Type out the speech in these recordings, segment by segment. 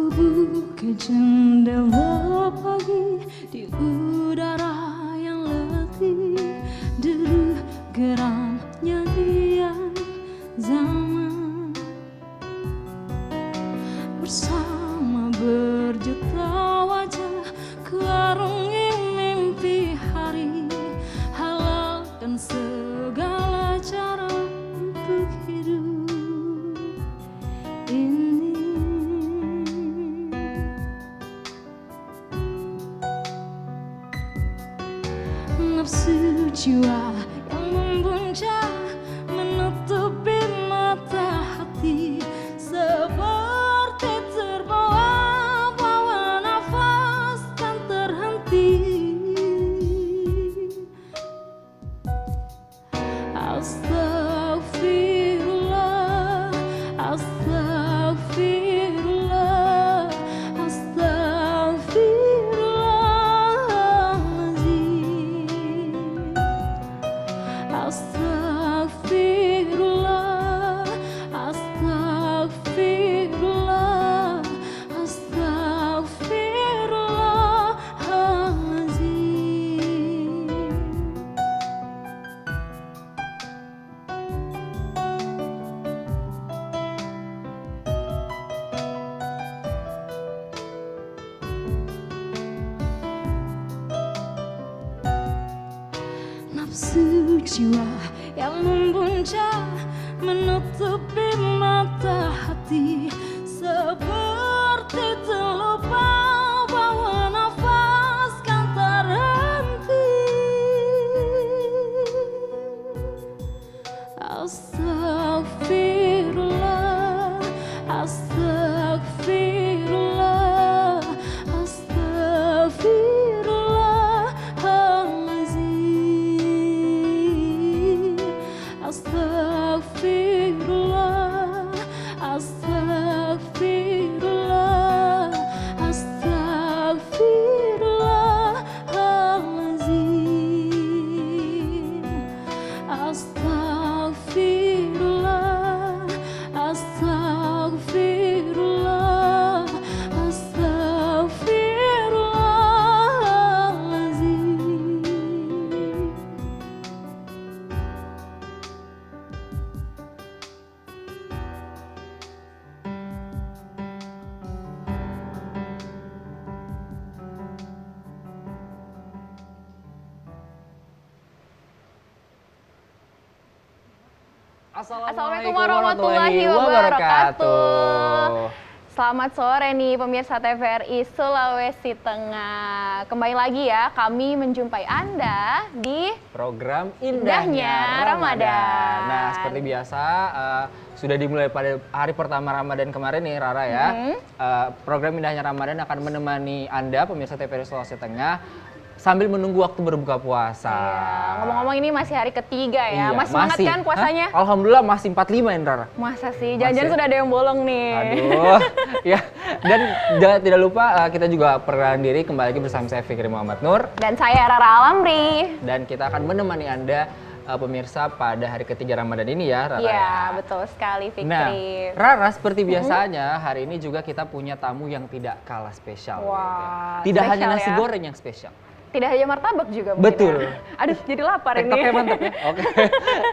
Buka jendela pagi di udara yang letih, deru geram nyanyian zaman. Bersama berjuta wajah ku arungi mimpi hari, halalkan segala cara untuk hidup ini. Nafsu jiwa yang membuncah menutupi mata hati, seperti terbawa-bawa nafas tak terhenti. Astagfirullah, astagfirullah, astagfirullahaladzim. Astagfirullah, astagfirullah, astagfirullahaladzim. Nafsu jiwa yang membuncah menutupi mata hati, seperti terlupa bahwa nafas kan terhenti. Astagfirullah, astagfirullah, astagfirullahaladzim. Astagfirullah, astagfirullah, astagfirullahaladzim. Astagfirullah, astagfirullah, astagfirullahaladzim. Assalamualaikum warahmatullahi wabarakatuh. Selamat sore nih pemirsa TVRI Sulawesi Tengah. Kembali lagi ya, kami menjumpai Anda di program Indahnya Ramadan. Nah, seperti biasa sudah dimulai pada hari pertama Ramadan kemarin nih Rara ya. Program Indahnya Ramadan akan menemani Anda pemirsa TVRI Sulawesi Tengah sambil menunggu waktu berbuka puasa. Iya, ngomong-ngomong ini masih hari ketiga ya. Iya, Mas semangat masih. kan puasanya? Hah? Alhamdulillah masih 45 ya Rara. Masa sih? Jangan-jangan Masih. sudah ada yang bolong nih. Aduh. Ya, dan tidak lupa kita juga perkenalkan diri kembali lagi bersama saya Fikri Muhammad Nur. Dan saya Rara Alamri. Dan kita akan menemani Anda pemirsa pada hari ketiga Ramadan ini ya Rara. Iya, betul sekali Fikri. Nah, Rara seperti biasanya hari ini juga kita punya tamu yang tidak kalah spesial. Wah, Tidak hanya spesial nasi ya. goreng yang spesial. Tidak hanya martabak juga mungkin Betul. ya. Aduh, jadi lapar ini. TikToknya mantap ya. Oke.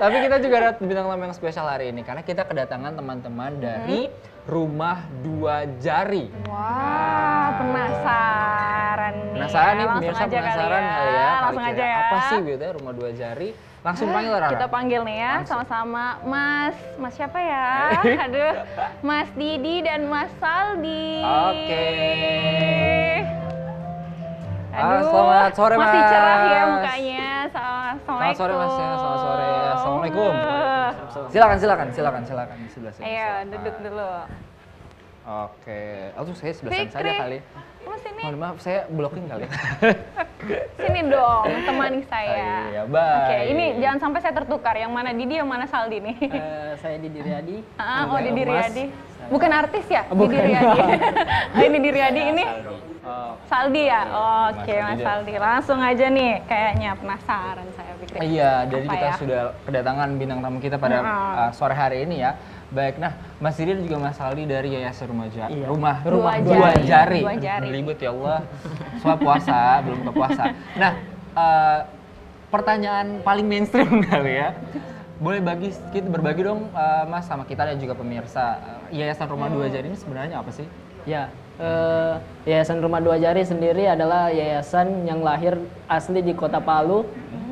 Tapi kita juga ada bintang tamu yang spesial hari ini karena kita kedatangan teman-teman dari Rumah Dua Jari. Wah, penasaran nih. Penasaran nih Langsung pemirsa, aja kali penasaran kali ya. Langsung Kali aja kira ya. apa sih gitu ya Rumah Dua Jari? Langsung panggil Rara. Kita panggil nih ya, Langsung. sama-sama Mas siapa ya? Aduh, Mas Didi dan Mas Saldi. Oke. Aduh, selamat sore masih Mas. cerah ya mukanya. Assalamualaikum. Selamat sore Mas ya, selamat sore. Assalamualaikum. Silakan di sebelah sini. Ayo, silakan. duduk dulu. Oke. Aduh, saya sebelah sana saja Fikri, kali. Mas sini. Mohon maaf, saya blocking kali. Sini dong, temani saya. Iya, baik. Oke, ini jangan sampai saya tertukar. Yang mana Didi, yang mana Saldi nih? Saya Didi Riyadi. Oh, Didi Mas. Riyadi. Bukan artis ya? Bukan. Didi Riyadi. Oh, ini Didi Riyadi ini? Oh, Saldi ya? Oke, Mas Mas Saldi. Saldi. Langsung aja nih, kayaknya penasaran saya pikir. iya, jadi Apa kita ya? sudah kedatangan bintang tamu kita pada sore hari ini ya. Baik, nah Mas Didi dan juga Mas Aldi dari Yayasan Iya. Rumah Dua Dua Jari. Jari. Dua Jari. Belibet ya Allah. Soal puasa, belum ke puasa. Nah, pertanyaan paling mainstream kali ya. Boleh berbagi dong Mas sama kita dan juga pemirsa. Yayasan Rumah Dua Jari ini sebenarnya apa sih? Ya, Yayasan Rumah Dua Jari sendiri adalah yayasan yang lahir asli di Kota Palu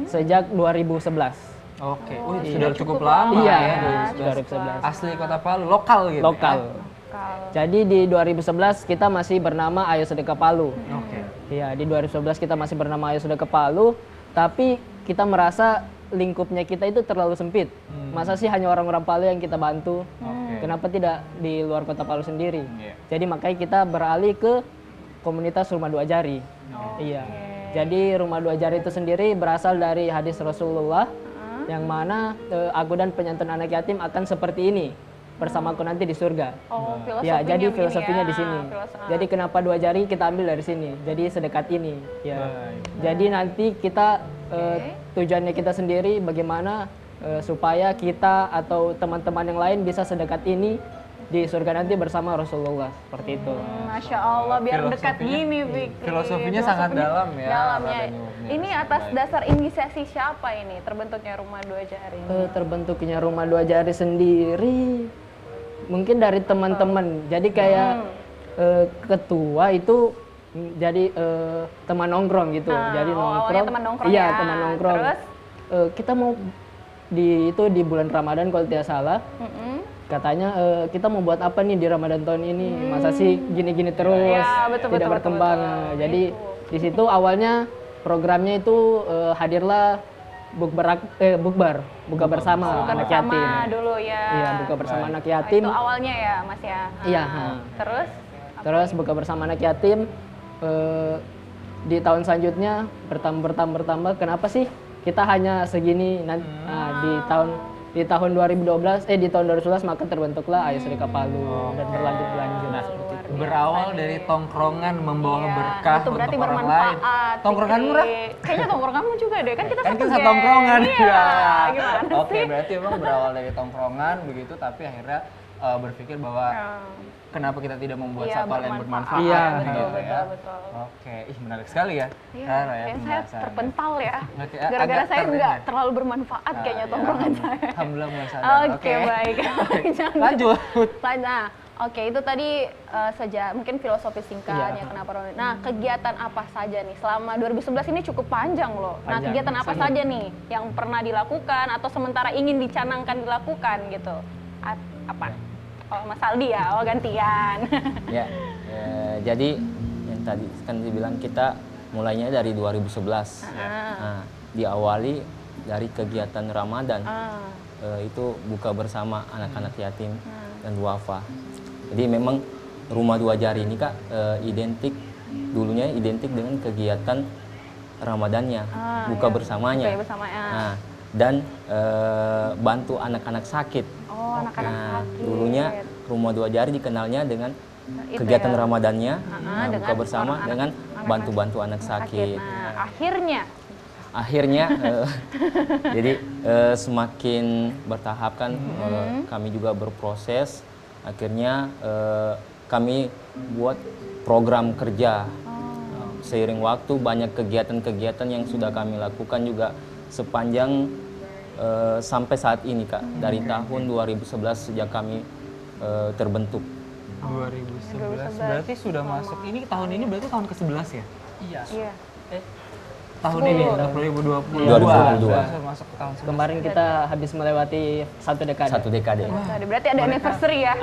sejak 2011. Oke, iya. sudah cukup lama Iya, ya. 2011. Asli Kota Palu, lokal gitu. Lokal. Kalau Jadi di 2011 kita masih bernama Ayo Sedekah Palu. Oke. Iya, di 2011 kita masih bernama Ayo Sedekah Palu, tapi kita merasa lingkupnya kita itu terlalu sempit. Masa sih hanya orang-orang Palu yang kita bantu? Oke. Kenapa tidak di luar Kota Palu sendiri? Iya. Jadi makanya kita beralih ke komunitas Rumah Dua Jari. Iya. Jadi Rumah Dua Jari itu sendiri berasal dari hadis Rasulullah yang mana aku dan penyantun anak yatim akan seperti ini bersamaku nanti di surga. filosofinya Ya, jadi begini filosofinya ya. di sini. Jadi kenapa dua jari kita ambil dari sini. Jadi sedekat ini. Ya. Jadi nanti kita tujuannya kita sendiri bagaimana supaya kita atau teman-teman yang lain bisa sedekat ini di surga nanti bersama Rasulullah seperti itu. Masya Allah, biar dekat gini, Fikri. Filosofinya sangat dalam ya. Dalamnya. Rara dan Ibu. Ini atas dasar inisiasi siapa ini terbentuknya Rumah Dua Jari? Terbentuknya Rumah Dua Jari sendiri mungkin dari teman-teman. Jadi kayak ketua itu jadi teman nongkrong gitu. Jadi awalnya teman nongkrong Iya, ya. teman nongkrong. Terus? Kita mau di bulan Ramadan kalau tidak salah. Katanya kita mau buat apa nih di Ramadan tahun ini? Masa sih gini-gini terus Iya, betul, tidak betul, berkembang. betul. Jadi di situ awalnya programnya itu hadirlah buka bersama Bukan anak bersama yatim. dulu ya. Iya, buka bersama anak Itu yatim. awalnya ya, Mas ya. Iya, Terus? Terus buka bersama anak yatim. Di tahun selanjutnya bertambah. Kenapa sih kita hanya segini? Nah, di tahun 2012 di tahun 2011 maka terbentuklah Ayo Sedekah Palu dan berlanjut Nah, seperti itu. berawal dari tongkrongan membawa Iya, berkah itu berarti untuk orang lain. bermanfaat. Tongkronganmu Rah? Kayaknya tongkronganmu juga deh, kan kita Kan satu kita geng. tongkrongan Iya, gimana Oke, sih? berarti emang berawal dari tongkrongan begitu, tapi akhirnya berpikir bahwa kenapa kita tidak membuat Iya, sapa yang bermanfaat Iya, gitu betul, ya. betul. Oke, menarik sekali ya. Iya, Rara ya, kayak saya pembahasannya. terpental ya. Oke, Gara-gara agak saya keren nggak ya. terlalu bermanfaat kayaknya Ya, tongkrongan saya. Alhamdulillah mulai sadar. Oke, baik. Jangan- Lanjut. Nah, oke, itu tadi saja mungkin filosofi singkatnya kenapa. Nah, kegiatan apa saja nih selama 2011 ini cukup panjang loh. Nah, Panjang, kegiatan apa saja nih yang pernah dilakukan atau sementara ingin dicanangkan dilakukan gitu? Apa? Oh, Mas Aldi ya, gantian. Ya, jadi yang tadi kan dibilang kita mulainya dari 2011. Nah, diawali dari kegiatan Ramadan. Itu buka bersama anak-anak yatim dan duafa. Jadi memang Rumah Dua Jari ini Kak dulunya identik dengan kegiatan Ramadannya, buka bersamanya. Buka bersama ya. Nah, dan bantu anak-anak sakit. Oh, anak-anak Nah, sakit. dulunya Rumah Dua Jari dikenalnya dengan Itu kegiatan ya. Ramadannya, dengan buka bersama orang dengan anak-anak bantu-bantu anak sakit. Nah, Akhirnya, jadi semakin bertahap kan, kami juga berproses. Akhirnya kami buat program kerja. Seiring waktu banyak kegiatan-kegiatan yang sudah kami lakukan juga sepanjang sampai saat ini Kak, dari tahun 2011 sejak kami terbentuk. 2011 berarti sudah masuk. Ini tahun ini berarti tahun ke-11 ya? Iya. Tahun ini 2022. 2022. Sudah masuk ke tahun 11. Kemarin kita habis melewati satu dekade. Satu dekade. Tadi berarti ada anniversary ya.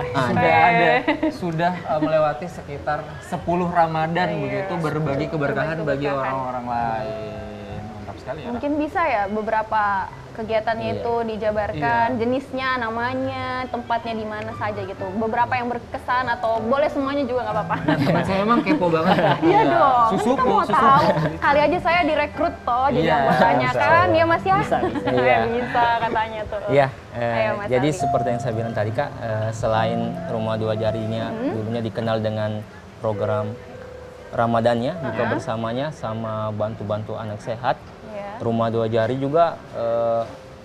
Sudah melewati sekitar 10 Ramadan begitu berbagi keberkahan bagi orang-orang lain. Mantap sekali ya. Mungkin bisa ya beberapa kegiatannya itu dijabarkan, jenisnya, namanya, tempatnya di mana saja gitu. Beberapa yang berkesan atau boleh semuanya juga nggak apa-apa. Teman saya emang kepo banget. Iya dong, Susuku, kita mau tahu. Kali aja saya direkrut toh jadi Iya, anggotanya bisa. kan, ya Mas ya? Bisa. Iya. Bisa katanya tuh. Iya, Ayo, Mas jadi Ali. seperti yang saya bilang tadi Kak, selain Rumah Dua Jarinya dulunya dikenal dengan program Ramadannya, buka bersamanya sama bantu-bantu anak sehat. Iya. Rumah Dua Jari juga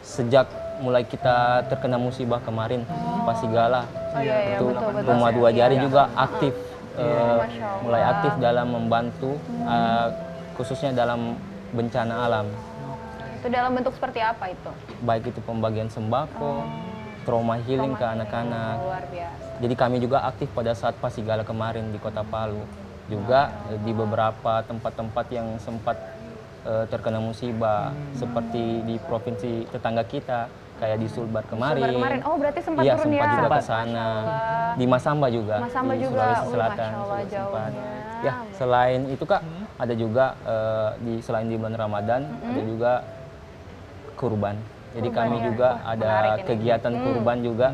sejak mulai kita terkena musibah kemarin Pasigala. Oh iya, Itu betul. Rumah Dua Jari juga aktif, Masya Allah. mulai aktif dalam membantu, khususnya dalam bencana alam. Itu dalam bentuk seperti apa itu? Baik itu pembagian sembako, trauma healing ke anak-anak. Luar biasa. Jadi kami juga aktif pada saat Pasigala kemarin di Kota Palu. Juga di beberapa tempat-tempat yang sempat terkena musibah, seperti di provinsi tetangga kita, kayak di Sulbar kemarin. Oh, berarti sempat Iya, turun sempat ya? juga ke sana. Di Masamba juga, Masamba di juga. Sulawesi Selatan. Masya Allah, sempat. jauhnya. Ya, selain itu Kak, ada juga selain di bulan Ramadan, ada juga kurban. Jadi Kurban kami ya. juga Wah, ada menarik ini. kegiatan kurban juga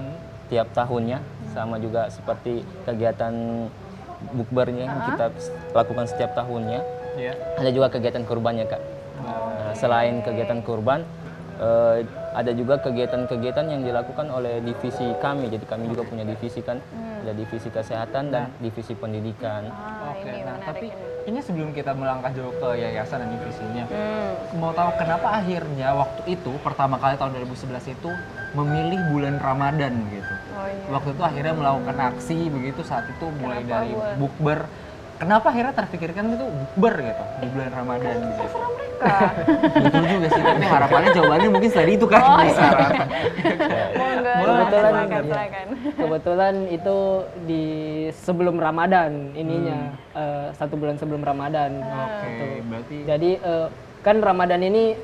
tiap tahunnya, sama juga seperti kegiatan bukbernya yang kita lakukan setiap tahunnya. Iya. Ada juga kegiatan kurbannya Kak. Nah, selain kegiatan kurban, ada juga kegiatan-kegiatan yang dilakukan oleh divisi kami. Jadi kami juga punya divisi kan, ada divisi kesehatan dan divisi pendidikan. Oke, Ini nah menarik tapi ini. ini sebelum kita melangkah jauh ke yayasan dan divisinya, mau tahu kenapa akhirnya waktu itu pertama kali tahun 2011 itu memilih bulan Ramadan gitu. Oh iya. Waktu itu akhirnya melakukan aksi begitu saat itu mulai Kenapa dari buat- bukber. Kenapa akhirnya terpikirkan itu bukber gitu di bulan Ramadan gitu? Betul juga sih, tapi harapannya jawabannya mungkin tadi itu kan. Oh, iya. Sarah. Monggo, Kebetulan, silakan. kebetulan itu di sebelum Ramadan ininya, 1 bulan sebelum Ramadan. Oke, berarti Jadi kan Ramadan ini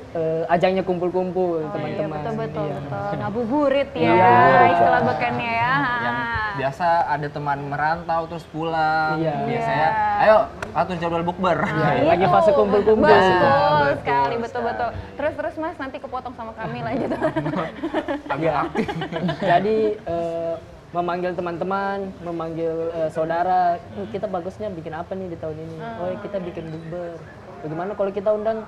ajangnya kumpul-kumpul Iya, teman-teman. betul. Iya. Ngabuburit ya, Ngabuburit. istilah bekannya ya. yang biasa ada teman merantau terus pulang. Iya. Biasanya, ayo atur jadwal bukber. Iya, lagi fase kumpul-kumpul. Betul sekali, betul. Terus Mas, nanti kepotong sama kami lanjut. Agak aktif. Jadi memanggil teman-teman, memanggil saudara, kita bagusnya bikin apa nih di tahun ini? Oh, kita bikin bukber. Bagaimana kalau kita undang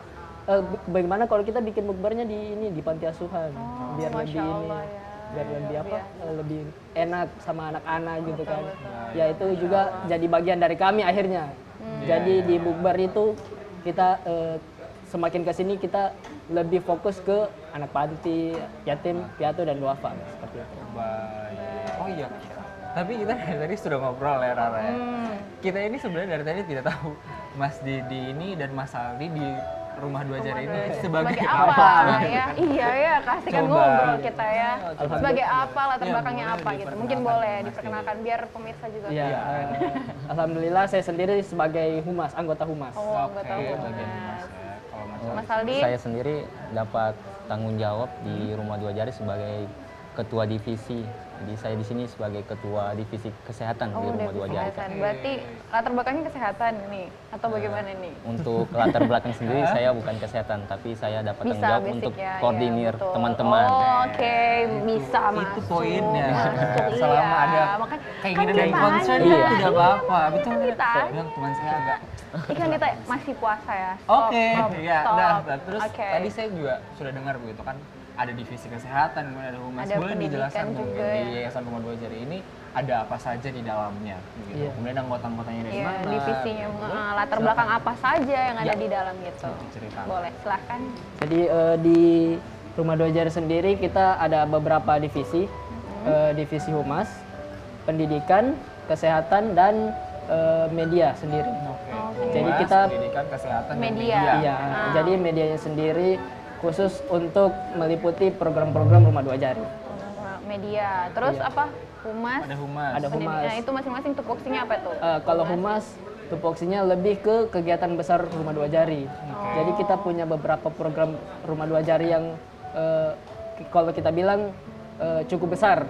bagaimana kalau kita bikin bukbernya di panti asuhan, biar Masya lebih ini, Allah, ya. biar lebih apa, lebih enak sama anak-anak gitu kan. Ya itu juga jadi bagian dari kami akhirnya. Jadi di bukber itu kita semakin kesini kita lebih fokus ke anak panti, yatim, piatu dan duafa seperti itu. Baik. Oh iya. Tapi kita dari tadi sudah ngobrol ya Rara ya. Kita ini sebenarnya dari tadi tidak tahu Mas Didi ini dan Mas Aldi di Rumah Dua Jari ini sebagai apa ya? Iya ya, kasihkan Coba. ngobrol kita ya. Coba. Sebagai apa, latar Iya, belakangnya boleh apa gitu. Mungkin diperkenalkan, boleh Mas diperkenalkan biar pemirsa juga. Ya, alhamdulillah saya sendiri sebagai humas, anggota humas. Oh, nggak tahu. bagian Mas ya. Kalau Mas Mas Aldi, Saya sendiri dapat tanggung jawab di Rumah Dua Jari sebagai ketua divisi. Jadi saya di sini sebagai ketua divisi kesehatan di Rumah Dua Jari. kesehatan. Berarti latar belakangnya kesehatan nih atau bagaimana nih? Untuk latar belakang sendiri saya bukan kesehatan, tapi saya dapat tanggung jawab basic untuk ya, koordinir betul. teman-teman. Oh, oke, bisa masuk. itu poinnya. Masuk, Selama iya. ada Makanya, keinginan kan dan ditanya. concern Iya. itu tidak apa-apa. Betul. Kita. Saya bilang teman saya agak Ikan ditanya masih puasa ya? Stop, Oke, stop, ya, stop. nah, terus Oke. tadi saya juga sudah dengar begitu kan ada divisi kesehatan, kemudian ada humas. Ada Boleh pendidikan dijelaskan juga mungkin di ya. Yayasan Rumah Dua Jari ini ada apa saja di dalamnya? Gitu. Iya. Kemudian anggota-anggotanya dari Iya, mana? divisinya Boleh? latar Silakan. belakang apa saja yang ada Ya. di dalam gitu. Cerita. Boleh, silahkan. Jadi di Rumah Dua Jari sendiri kita ada beberapa divisi, divisi humas, pendidikan, kesehatan dan media sendiri. Oke. Jadi Humas, kita- pendidikan, kesehatan, dan Media. Iya, jadi medianya sendiri khusus untuk meliputi program-program Rumah Dua Jari. Media. Terus Iya. apa? Humas. Ada humas. Ada humas. Nah, itu masing-masing tupoksinya apa tuh? Kalau humas tupoksinya lebih ke kegiatan besar Rumah Dua Jari. Jadi kita punya beberapa program Rumah Dua Jari yang kalau kita bilang cukup besar,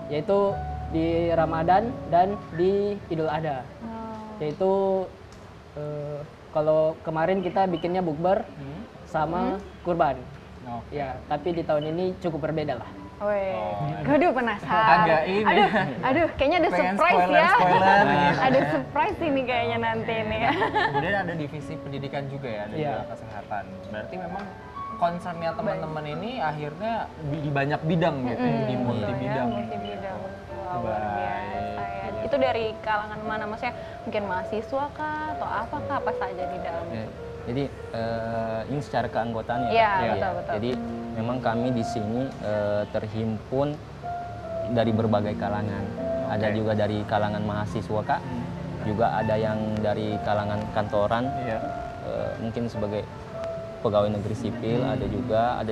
yaitu di Ramadan dan di Idul Adha. Yaitu kalau kemarin kita bikinnya bukber sama kurban. Oke. Ya, tapi di tahun ini cukup berbeda lah. Weh, aduh penasaran. Agak ini. Aduh, kayaknya ada Pengen surprise ya. spoiler gitu. Ada surprise ini kayaknya nanti nih ya. Kemudian ada divisi pendidikan juga ya, ada Iya. juga kesehatan. Berarti memang concernnya teman-teman ini akhirnya di banyak bidang gitu, ya, di multi bidang. Multi bidang. Wah, luar Baik. biasa ya. Itu dari kalangan mana? Maksudnya mungkin mahasiswa kah atau apakah apa saja di dalam? Jadi ini secara keanggotaannya. Iya, ya. betul, betul. Jadi memang kami di sini terhimpun dari berbagai kalangan. Ada juga dari kalangan mahasiswa Kak, juga ada yang dari kalangan kantoran, mungkin sebagai pegawai negeri sipil, ada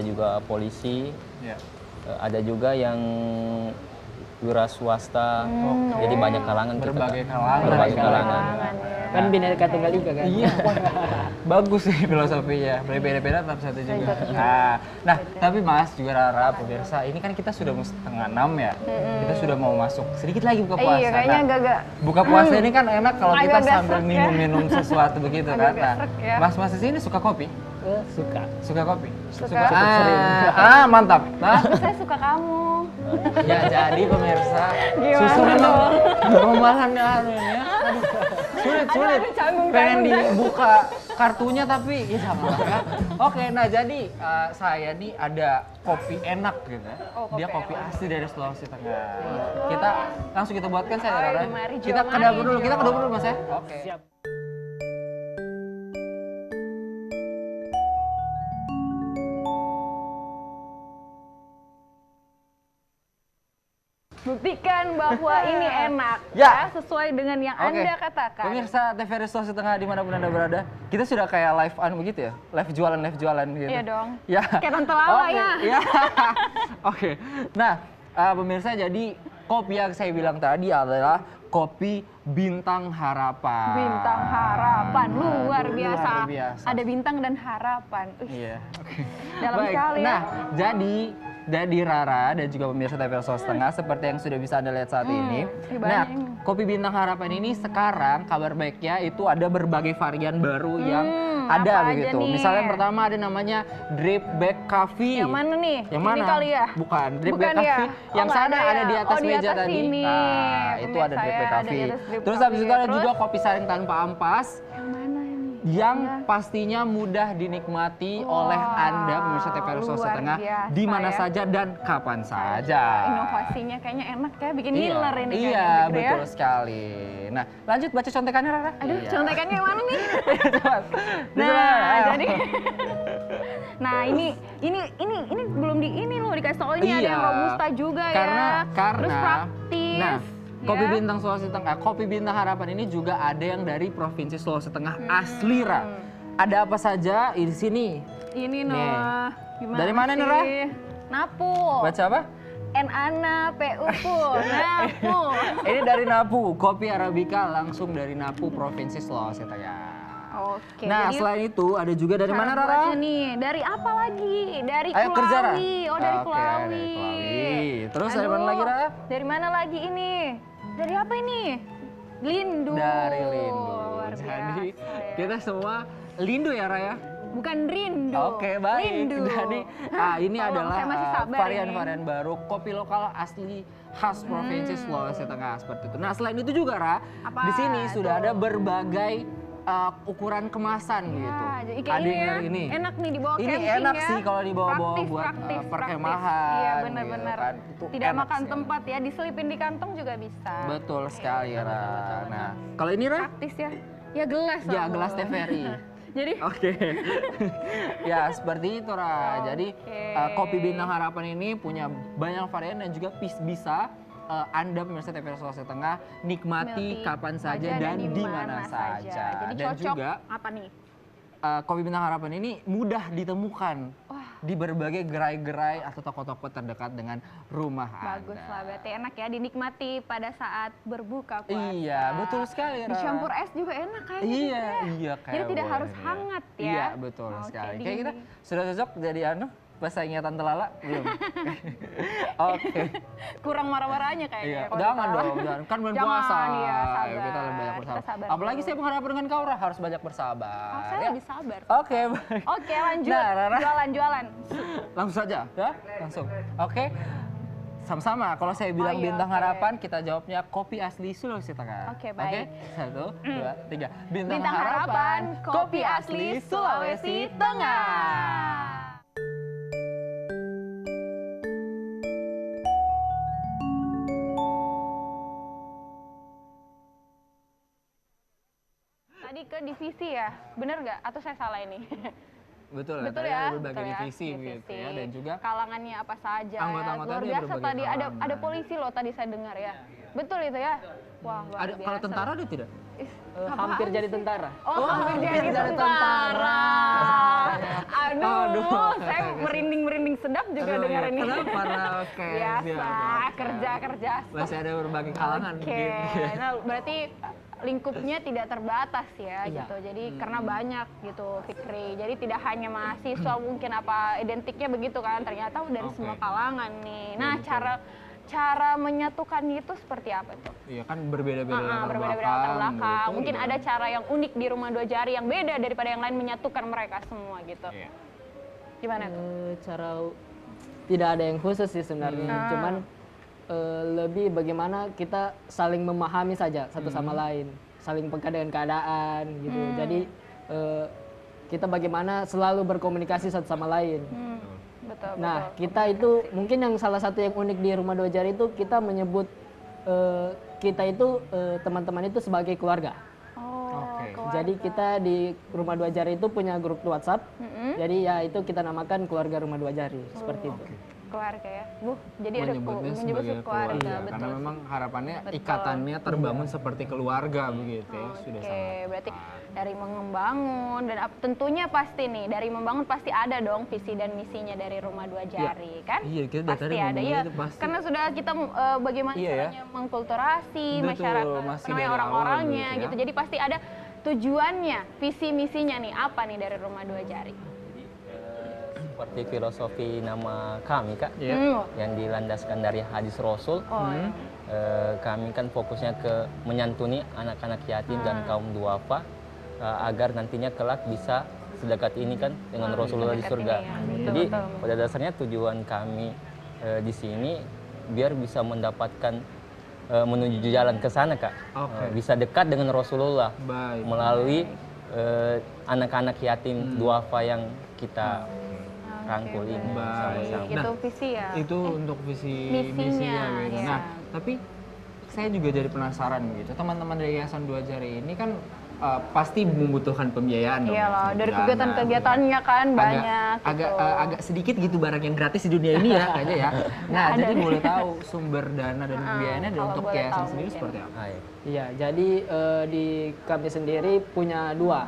juga polisi, ada juga yang wira swasta, jadi banyak kalangan kita, Berbagai Kak. kalangan. Berbagai kalangan. Kan Bhinneka Tunggal Ika kan. Iya, bagus sih filosofinya. Beda-beda tapi satu juga. Nah, tapi Mas juga Rara, pemirsa, ini kan kita sudah mau setengah 6 ya. Kita sudah mau masuk sedikit lagi buka puasa. Iya, kayaknya Nah, agak-agak buka puasa ini kan enak kalau kita Agak-agak sambil srek ya. minum-minum sesuatu begitu kan. Agak-agak Nah, srek ya. Mas di sini suka kopi? Suka. Suka kopi? Suka. Mantap. Nah, saya suka kamu. ya jadi pemirsa, Gimana susu memang dong? rumahannya ya. Sulit. aduh, canggung, Pengen canggung. dibuka kartunya tapi ya jangan ya. Oke, nah jadi saya nih ada kopi enak gitu. Oh, kopi Dia kopi enak. asli dari Sulawesi Tengah. Kita langsung kita buatkan saya Ayo, Rara. mari, Jo, Kita ke mari, dapur dulu, Jo. kita ke dapur dulu Mas ya. Oke. Siap. Buktikan bahwa ini enak Ya. sesuai dengan yang Oke. Anda katakan. Pemirsa TVRI Sulawesi Tengah dimanapun Anda berada, kita sudah kayak live begitu ya? Live jualan gitu. Iya dong. Ya. Kayak Tante Lala Oke, ya. Iya. Oke. Nah, pemirsa jadi kopi yang saya bilang tadi adalah kopi Bintang Harapan. Bintang Harapan luar Aduh, biasa. luar biasa. Ada bintang dan harapan. Iya. Oke. Dalam Baik. sekali ya. Nah, jadi dari Rara dan juga pemirsa TVRI Sulawesi Tengah seperti yang sudah bisa Anda lihat saat ini. banyak Nah, ini. kopi Bintang Harapan ini sekarang kabar baiknya itu ada berbagai varian baru yang ada apa aja begitu. nih? Misalnya yang pertama ada namanya Drip Back Coffee. Yang mana nih? Yang mana? Ini kali ya? Bukan, Drip Bukan Back ya? Coffee. Oh, Yang nggak sana ada ada ya? di atas Oh, di meja atas tadi. sini. Nah, itu Pemirsa ada Drip ya, Back ada di Coffee. atas Drip Terus Coffee. habis itu ada Terus? juga kopi saring tanpa ampas Yang mana ini? yang pastinya mudah dinikmati oleh Anda pemirsa TVRI Sulawesi luar Tengah biasa di mana ya. saja dan kapan saja. Inovasinya kayaknya enak ya, bikin healer ini Iya, kayaknya gitu ya. betul sekali. Nah, lanjut baca contekannya Rara. Aduh, Iya. contekannya yang mana nih? Coba. Nah, jadi nah ini belum ini loh dikasih tau ini ada yang Iya. robusta juga Karena ya. Terus praktis. Nah, kopi ya. Bintang Sulawesi Tengah, kopi Bintang Harapan ini juga ada yang dari Provinsi Sulawesi Tengah asli, Ra. Ada apa saja di sini? Ini Nih. noh. Gimana Dari mana nih, sih? Ra? Napu. Baca apa? N-Ana PU-pu. Napu. Ini dari Napu, kopi Arabica langsung dari Napu, Provinsi Sulawesi Tengah. Oke. Nah, jadi selain itu ada juga dari mana, cara Rara? buatnya nih, dari apa lagi? Dari Ayo kerja, Ra. Kulawi. Oh, dari Oke, Kulawi. dari Kulawi. Terus dari mana Aduh, lagi, Ra? Dari mana lagi ini? Dari apa ini? Lindu. Dari Lindu. Luar Jadi biasa ya. kita semua Lindu ya, Raya? Bukan rindu. Oke, baik. Lindu. Jadi ini Tolong, adalah saya masih sabar varian-varian baru kopi lokal asli khas Provinsi Sulawesi Tengah seperti itu. Nah, selain itu juga, Ra, Apa di sini sudah tuh? ada berbagai ukuran kemasan gitu. Jadi kayak Ada ini yang ya, dari ini. enak nih dibawa Ini camping enak ya. sih kalau dibawa-bawa Praktis, buat praktis, perkemahan. Iya gitu benar-benar. kan. Itu Tidak enak makan sih. tempat ya, diselipin di kantong juga bisa. Betul sekali, Iya, Ra. betul. Nah, kalau ini, Ra? Praktis ya. Ya gelas. Ya, loh. gelas TVRI. Jadi Oke. Ya, seperti itu, Ra. Jadi, kopi Bintang Harapan ini punya banyak varian dan juga bisa Anda pemirsa TVRI Sulawesi Tengah nikmati milky kapan saja aja dan di mana saja. Jadi Dan cocok juga apa nih? kopi Bintang Harapan ini mudah ditemukan di berbagai gerai-gerai atau toko-toko terdekat dengan rumah Bagus Anda. lah, berarti enak ya dinikmati pada saat berbuka puasa. Iya, betul sekali, Ra. Dicampur es juga enak kayaknya. Iya, gitu ya. iya kayak Jadi tidak boleh harus nih. hangat ya. Iya, betul Oke, sekali. Kayak dingin. kita sudah cocok jadi pesaingnya Tante Lala belum? Oke. Kurang marah-marahnya kayaknya. Iya, kalau jangan kita- dong, jangan. Kan bulan Jangan, puasa. iya, Ayo kita lebih banyak sabar. bersabar. Kita sabar Apalagi dulu. saya menghadap dengan kau, Ra, harus banyak bersabar. Oh, saya ya. lebih sabar. Oke, baik. Oke, lanjut. Nah, Rara. Jualan-jualan. Langsung saja, ya? Langsung. Oke. Sama-sama, kalau saya bilang iya, Bintang oke. Harapan, kita jawabnya kopi asli Sulawesi Tengah. Oke, baik. Satu, dua, tiga. Bintang, Bintang Harapan, kopi asli Sulawesi Tengah. Tadi ke divisi ya, bener nggak? Atau saya salah ini? Betul, Betul tadi ya, ada berbagai betul ya, divisi gitu ya, dan juga kalangannya apa saja. anggota-anggota Luar dari biasa berbagai tadi ada kalangan. polisi loh tadi saya dengar ya. Betul itu ya. Wah, luar ada biasa. kalau tentara ada tidak? Hampir jadi tentara. Oh, hampir jadi tentara. Aduh, saya merinding-merinding sedap juga Aduh, dengar ya. ini. Kenapa? Oke, Biasa, siap. kerja-kerja. Masih ada berbagai kalangan Oke, gitu. nah berarti lingkupnya tidak terbatas ya Iya. gitu. Jadi karena banyak gitu Fikri. Jadi tidak hanya mahasiswa mungkin apa identiknya begitu kan. Ternyata dari Oke. semua kalangan nih. Nah, betul. cara menyatukan itu seperti apa tuh? Iya kan berbeda-beda latar Berbeda-beda latar belakang. gitu, Mungkin dan- ada cara yang unik di Rumah Dua Jari yang beda daripada yang lain menyatukan mereka semua gitu. Iya. Gimana tuh? Cara tidak ada yang khusus sih sebenarnya, cuman lebih bagaimana kita saling memahami saja satu sama lain, saling peka dengan keadaan gitu. Jadi kita bagaimana selalu berkomunikasi satu sama lain. Betul, Nah, betul. kita itu mungkin yang salah satu yang unik di Rumah Dua Jari itu kita menyebut kita itu teman-teman itu sebagai keluarga. Oh, Oke. keluarga. Jadi kita di Rumah Dua Jari itu punya grup WhatsApp. Jadi ya itu kita namakan keluarga Rumah Dua Jari seperti itu. keluarga ya. Jadi ada Menyebutnya menyebut sebagai keluarga, keluarga, betul. karena memang harapannya Betul. ikatannya terbangun seperti keluarga begitu ya. Sudah Oke, sangat berarti tepat. dari membangun dan tentunya pasti nih dari membangun pasti ada dong visi dan misinya dari Rumah Dua Jari kan? Iya, kita dari pasti tadi ada ngomongnya ya. itu pasti. Karena sudah kita bagaimana Iya ya. caranya mengkulturasi Betul, masyarakat, masih namanya dari awal orang-orangnya gitu ya. gitu. Jadi pasti ada tujuannya, visi misinya nih apa nih dari Rumah Dua Jari? Seperti filosofi nama kami Kak, Iya. yang dilandaskan dari hadis Rasul. Kami kan fokusnya ke menyantuni anak-anak yatim dan kaum duafa agar nantinya kelak bisa sedekat ini kan dengan Rasulullah di sedekat surga. ini ya. Betul, Jadi betul. pada dasarnya tujuan kami di sini biar bisa mendapatkan menuju jalan ke sana Kak. Oke. Bisa dekat dengan Rasulullah Baik. melalui anak-anak yatim duafa yang kita rangkul ini Baik. sama-sama. Itu visi ya. Itu untuk visi Misinya, misinya gitu. ya. Nah, tapi saya juga jadi penasaran gitu. Teman-teman dari Yayasan Dua Jari ini kan pasti membutuhkan pembiayaan dong. Iyalah, dari Dana, kegiatan-kegiatannya kan banyak agak, gitu. agak sedikit gitu barang yang gratis di dunia ini ya kayaknya ya. Nah, Ada jadi nih. boleh tahu sumber dana dan pembiayaannya kalau untuk boleh Yayasan tahu sendiri mungkin. seperti apa? Hai. Iya, jadi di kami sendiri punya dua.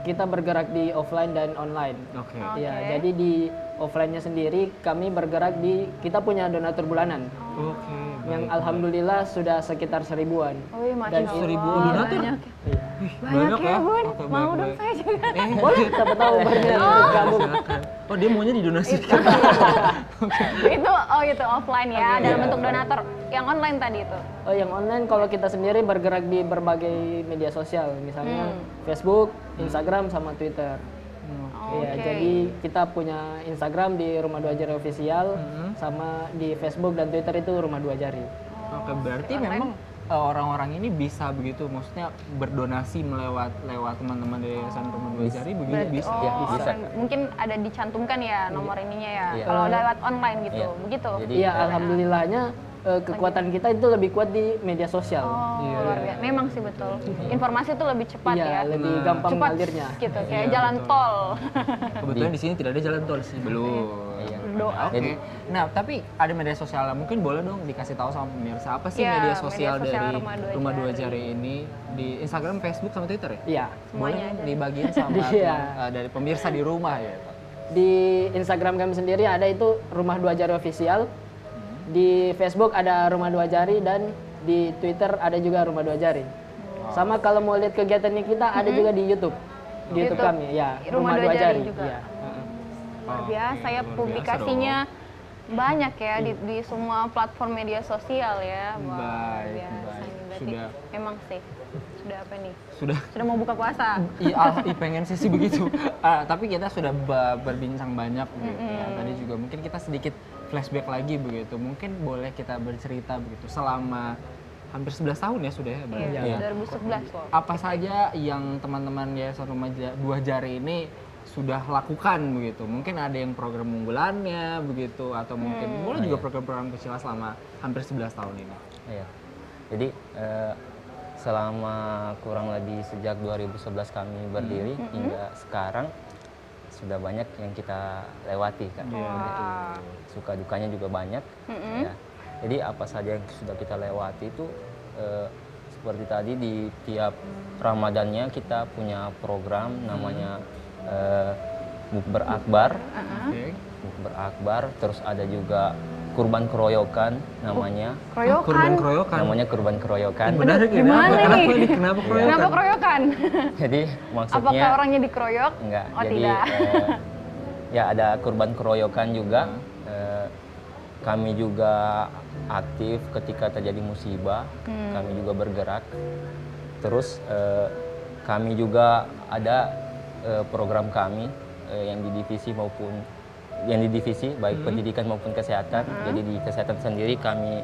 Kita bergerak di offline dan online. Oke. Iya, jadi di offline-nya sendiri kami bergerak kita punya donatur bulanan. Oke. Yang alhamdulillah sudah sekitar 1000-an. Wih, Masya Dan Allah. 1000 donatur? Banyak. Iya. Banyak ya, Bun. Oke, Mau baik, dong baik. saya juga. Boleh, siapa tahu berniat untuk gabung. Silakan. Oh, dia maunya didonasikan. Itu offline ya, dalam bentuk donatur. Yang online tadi itu. Oh, yang online kalau kita sendiri bergerak di berbagai media sosial, misalnya Facebook, Instagram, sama Twitter. Iya, Oke. jadi kita punya Instagram di Rumah Dua Jari Official, sama di Facebook dan Twitter itu Rumah Dua Jari. Oke, berarti memang orang-orang ini bisa begitu, maksudnya berdonasi lewat teman-teman dari Yayasan Rumah Dua Jari begitu Berarti, bisa. Ya, oh, bisa. mungkin ada dicantumkan ya nomor ininya ya. Iya. Kalau lewat online gitu, Iya. begitu. Jadi Iya, alhamdulillahnya kekuatan kita itu lebih kuat di media sosial. Oh, luar biasa. Memang sih betul. Informasi itu lebih cepat Iya, ya. lebih gampang Cepat mengalirnya. gitu, kayak Iya, jalan betul. tol. Kebetulan di sini tidak ada jalan tol sih, belum. Iya. Doa. Oke. Nah, tapi ada media sosial, mungkin boleh dong dikasih tahu sama pemirsa apa sih Iya, media sosial media sosial dari Rumah Dua Dua Jari ini di Instagram, Facebook, sama Twitter ya? Iya. Boleh Semuanya dong aja. dibagiin sama Iya. dari pemirsa di rumah ya. Di Instagram kami sendiri ada itu Rumah Dua Jari Official. Di Facebook ada Rumah Dua Jari dan di Twitter ada juga Rumah Dua Jari. Sama kalau mau lihat kegiatannya kita ada juga di YouTube. Di YouTube YouTube. kami, ya. Rumah Dua Jari juga. Iya. Luar biasa ya, Luar biasa publikasinya banyak ya di semua platform media sosial ya. Wah, luar Baik, biasa baik. nih. Berarti Sudah. emang sih sudah apa nih? Sudah. Sudah mau buka puasa. Iya, pengen sih begitu. Tapi kita sudah berbincang banyak gitu ya. Tadi juga mungkin kita sedikit flashback lagi begitu. Mungkin boleh kita bercerita begitu selama hampir 11 tahun ya sudah ya berarti. Iya, ya. 2011 loh. Apa saja yang teman-teman Yayasan Rumah Dua Jari ini sudah lakukan begitu? Mungkin ada yang program unggulannya begitu, atau mungkin boleh juga program-program kecil selama hampir 11 tahun ini. Iya. Jadi selama kurang lebih sejak 2011 kami berdiri hingga sekarang sudah banyak yang kita lewati kan. Suka dukanya juga banyak. Ya. Jadi apa saja yang sudah kita lewati itu seperti tadi di tiap Ramadannya kita punya program namanya Bukber Akbar. Bukber Akbar, terus ada juga kurban keroyokan namanya. Keroyokan. Namanya kurban keroyokan. Menarik ya. Gimana nih? Kenapa keroyokan? Kenapa keroyokan? Jadi maksudnya Apakah orangnya dikeroyok? enggak. Oh, Jadi tidak. ya ada kurban keroyokan juga. Kami juga aktif ketika terjadi musibah. Kami juga bergerak. Terus kami juga ada program kami yang di divisi baik pendidikan maupun kesehatan. Jadi di kesehatan sendiri kami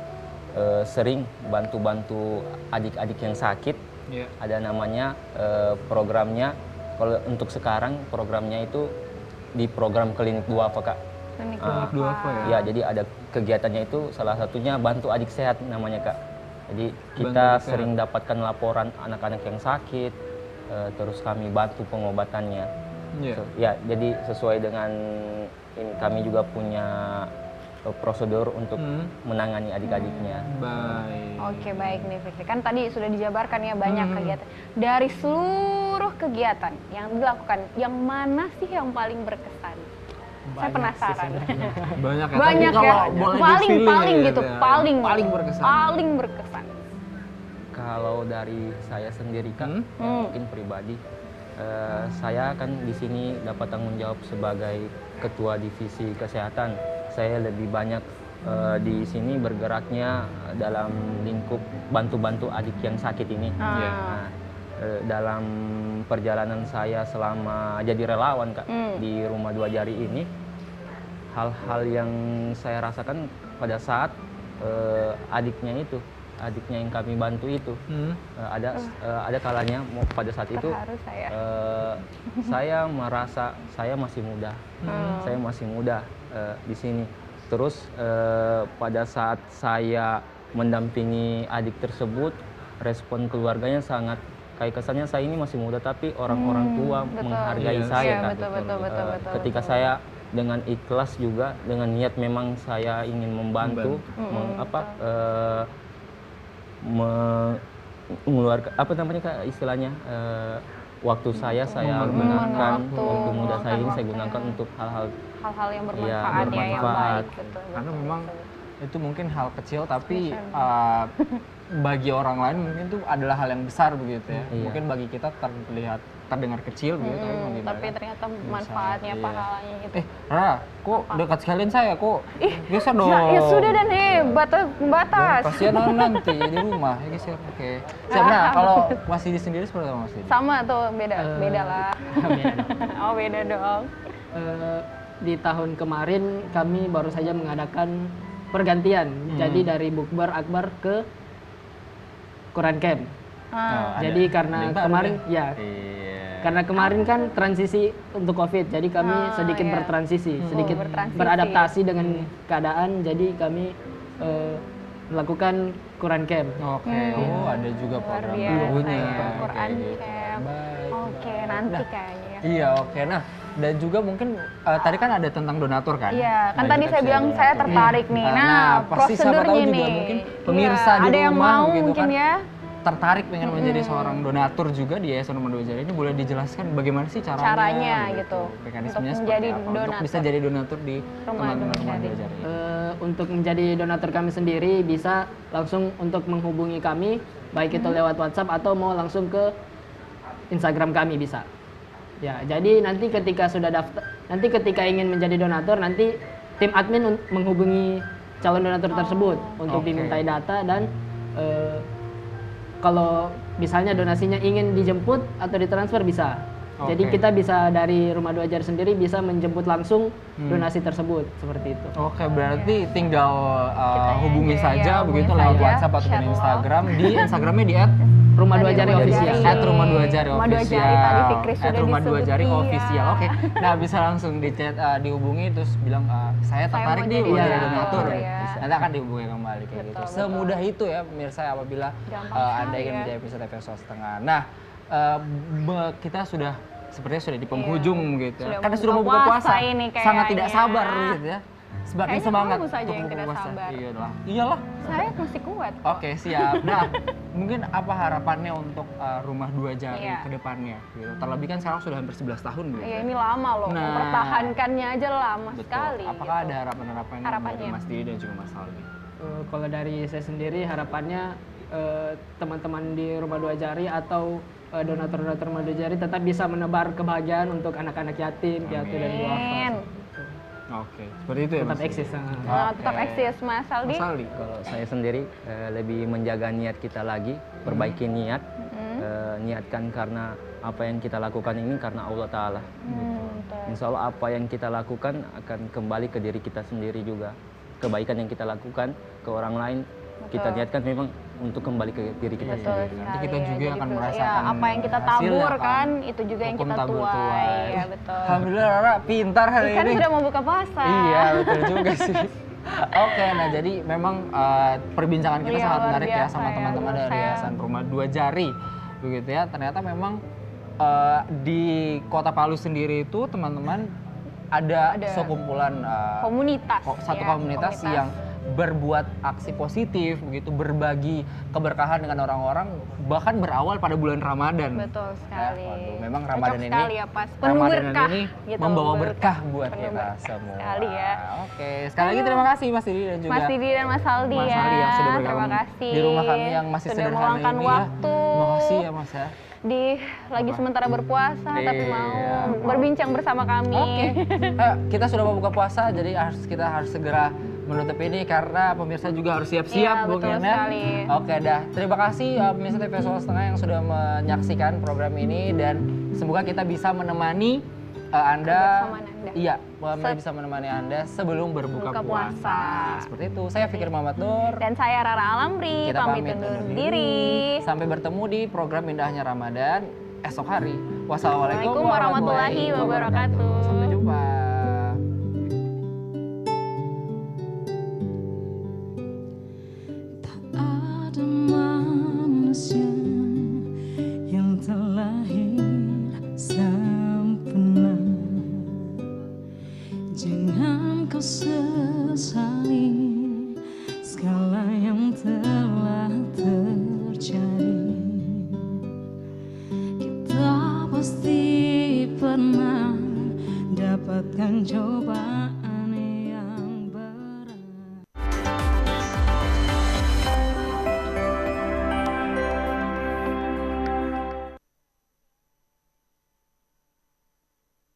sering bantu-bantu adik-adik yang sakit. Ada namanya programnya, kalau untuk sekarang programnya itu di program klinik duafa, Kak. Klinik duafa ya? Ya, jadi ada kegiatannya itu salah satunya bantu adik sehat namanya, Kak. Jadi kita sering dapatkan laporan anak-anak yang sakit, terus kami bantu pengobatannya. Ya, jadi sesuai dengan ini kami juga punya prosedur untuk menangani adik-adiknya. Baik. Oke, baik nih Fikri. Kan tadi sudah dijabarkan ya banyak kegiatan. Dari seluruh kegiatan yang dilakukan, yang mana sih yang paling berkesan? Saya penasaran. Banyak ya. Banyak Tapi ya. kalau boleh Paling di-feeling gitu, ya, paling berkesan. Paling berkesan. Kalau dari saya sendiri, Kak, mungkin pribadi, saya kan di sini dapat tanggung jawab sebagai ketua divisi kesehatan. Saya lebih banyak di sini bergeraknya dalam lingkup bantu-bantu adik yang sakit ini. Nah, dalam perjalanan saya selama jadi relawan, Kak, di Rumah Dua Jari ini, hal-hal yang saya rasakan pada saat adiknya yang kami bantu itu, ada kalanya pada saat itu saya merasa saya masih muda, di sini. Terus pada saat saya mendampingi adik tersebut, respon keluarganya sangat kayak kesannya saya ini masih muda tapi orang-orang tua menghargai saya, Kak. Betul. Ketika saya dengan ikhlas juga, dengan niat memang saya ingin membantu, mengeluarkan apa namanya, Kak, istilahnya waktu saya gunakan, waktu muda saya ini saya gunakan untuk hal-hal yang bermanfaat, ya, yang baik. Betul. Karena memang itu mungkin hal kecil tapi bagi orang lain mungkin itu adalah hal yang besar begitu ya. Mungkin bagi kita terdengar kecil begitu, tapi ternyata manfaatnya, pahalanya gitu. Rara, kok dekat sekalian saya, kok geser dong. Ya sudah dan batas. Kasihan orang nanti di rumah, ya geser. Oke. Siap. Nah, kalau Mas Didi sendiri seperti apa, Mas Didi? Sama tuh, beda lah. Oh, beda dong. Di tahun kemarin kami baru saja mengadakan pergantian. Jadi dari Bukber Akbar ke Quran Camp. Jadi karena kemarin karena kemarin kan transisi untuk COVID, jadi kami sedikit bertransisi, sedikit beradaptasi dengan keadaan. Jadi kami melakukan Quran Camp. Oke. Oh, ada juga program barunya. Quran Camp. Oke, nanti kayaknya. Iya, oke. Nah, dan juga mungkin tadi kan ada tentang donatur kan? Iya, kan tadi saya bilang saya tertarik nih. Nah, pasti siapa tahu prosedurnya juga nih. mungkin pemirsa di ada yang rumah mau gitu mungkin kan, ya. tertarik pengen menjadi seorang donatur juga di Yayasan Rumah Dua Jari ini, boleh dijelaskan bagaimana sih caranya gitu. Mekanismenya Untuk seperti menjadi apa untuk bisa jadi donatur di teman-teman Rumah Dua Jari? Untuk menjadi donatur kami sendiri bisa langsung untuk menghubungi kami, baik itu lewat WhatsApp atau mau langsung ke Instagram kami bisa. Ya, jadi nanti ketika sudah daftar, nanti ketika ingin menjadi donatur, nanti tim admin menghubungi calon donatur tersebut untuk dimintai data dan kalau misalnya donasinya ingin dijemput atau ditransfer bisa. Jadi kita bisa dari Rumah Dua Jari sendiri bisa menjemput langsung donasi tersebut seperti itu. Oke, berarti tinggal hubungi saja begitu lewat WhatsApp ataupun Instagram. Di Instagramnya di Rumah Dua Jari official. Rumah Dua Jari official. Tadi Fikri sudah Rumah Dua Jari disebutin, official. Oke. Nah, bisa langsung di chat, dihubungi terus bilang saya tertarik nih mau jadi donatur. Nanti akan dihubungi kembali kayak gitu. Semudah itu ya pemirsa apabila Anda ingin menjadi peserta TVRI Swasta Tengah. Nah, kita sudah sepertinya sudah di penghujung gitu ya. Sudah Karena mau sudah mau buka buka puasa puasa, ini sangat tidak kayaknya. sabar gitu ya. Semakin Kayaknya semangat kamu saja untuk yang buka tidak puasa. sabar. Iyalah. Iyalah. Saya masih kuat kok. Oke, siap. Nah, mungkin apa harapannya untuk rumah dua jari Iya. ke depannya gitu. Terlebih kan sekarang sudah hampir 11 tahun gitu. Iya, ini lama loh. Nah. Mempertahankannya aja lama Betul. sekali. Apakah gitu. ada harapan-harapan dari Harapannya? Mas Didi dan juga Mas Aldi? Kalau dari saya sendiri harapannya teman-teman di Rumah Dua Jari atau donatur-donatur Rumah Dua Jari tetap bisa menebar kebahagiaan untuk anak-anak yatim, piatu dan duafa. Amin. Oke, seperti itu ya Tetap Mas? eksis. Nah, tetap Oke. eksis, Mas Aldi. Mas Aldi? Kalau saya sendiri lebih menjaga niat kita lagi, perbaiki niat, niatkan karena apa yang kita lakukan ini karena Allah Ta'ala. Betul. Insya Allah apa yang kita lakukan akan kembali ke diri kita sendiri juga. Kebaikan yang kita lakukan ke orang lain, kita niatkan memang untuk kembali ke diri kita Betul sendiri. sekali. Nanti kita ya. juga Jadi akan ya, merasakan apa yang kita hasilnya tabur kan. kan, itu juga yang Hukum kita tabur tuai. Ya, betul. Alhamdulillah Rara pintar hari Kan ini. sudah mau buka puasa. Iya, betul juga sih. Oke, nah jadi memang perbincangan kita Iya, sangat luar menarik ya biasa sama ya. teman-teman dari Saya- Yayasan Rumah Dua Jari. Begitu ya, ternyata memang di Kota Palu sendiri itu teman-teman ada sekumpulan Komunitas. satu ya, komunitas yang berbuat aksi positif begitu, berbagi keberkahan dengan orang-orang, bahkan berawal pada bulan Ramadan. Betul sekali. Waduh, memang Cocok Ramadan ini sekali ya, pas. Penuh Ramadan berkah, ini gitu, membawa berkah. berkah buat Penuh kita berkah semua. sekali ya. Oke, sekali lagi terima kasih Mas Didi dan juga Mas Didi dan Mas Aldi Mas ya. Aldi yang sudah Terima bergabung kasih. di rumah kami yang masih sudah sederhana meluangkan ini waktu. ya. Terima kasih ya Mas ya. Lagi sementara berpuasa tapi Iya, mau mau. berbincang bersama kami. Oke, kita sudah mau buka puasa, jadi kita harus segera menutup ini karena pemirsa juga harus siap-siap Iya, betul mungkin ya. sekali. Oke dah, terima kasih pemirsa TV Solo Setengah yang sudah menyaksikan program ini dan semoga kita bisa menemani Anda. Kebersamaan Anda. Iya, bisa menemani Anda sebelum berbuka Buka puasa. Seperti itu. Saya Fikir Muhammad Nur. Dan saya Rara Alamri, Kita pamit undur undur diri. Sampai bertemu di program Indahnya Ramadan esok hari. Wassalamualaikum Waalaikumsalam warahmatullahi wabarakatuh. Sampai jumpa. Tak ada manusia yang terlahir sempurna. Jangan kau sesali segala yang telah terjadi. Kita pasti pernah dapatkan cobaan